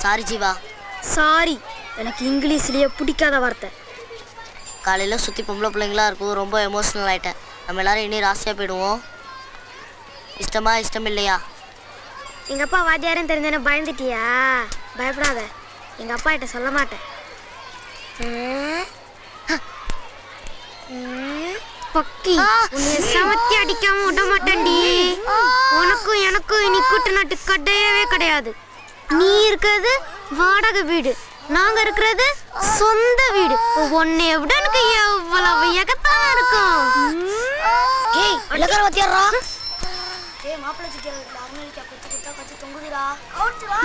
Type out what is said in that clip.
Sorry Jeeva. Sorry, எனக்கு இங்கிலீஷ்லயே பிடிக்காத வார்த்தை. காலையில் சுற்றி பொம்பளை பிள்ளைங்களா இருக்கும், ரொம்ப எமோஷ்னல் ஆகிட்டேன். நம்ம எல்லாரும் இனி ராசியாக போயிடுவோம். இஷ்டமா இஷ்டம் இல்லையா? எங்கள் அப்பா வாத்தியாரும் தெரிஞ்சேன்னு பயந்துட்டியா? பயப்படாத, எங்கள் அப்பா கிட்ட சொல்ல மாட்டேன். பக்கி, உன்னை சமத்தி அடிக்காம விட மாட்டேன்டி. உனக்கும் எனக்கும் இனி கூட்டு நாட்டு கிடையவே கிடையாது. நீ இருக்கிறது வாடகை வீடு, நாங்க இருக்கிறது சொந்த வீடு. உன்னை விட எனக்கு எவ்வளவு எகத்தான இருக்கும். ஏய், இலக்கண வாத்தியாரா. ஏய், மாப்பிள்ளை சிக்கல் அருணலிக்கா கொச்சு குத்தா கொச்சு தொங்குதுடா. அவுட் வா.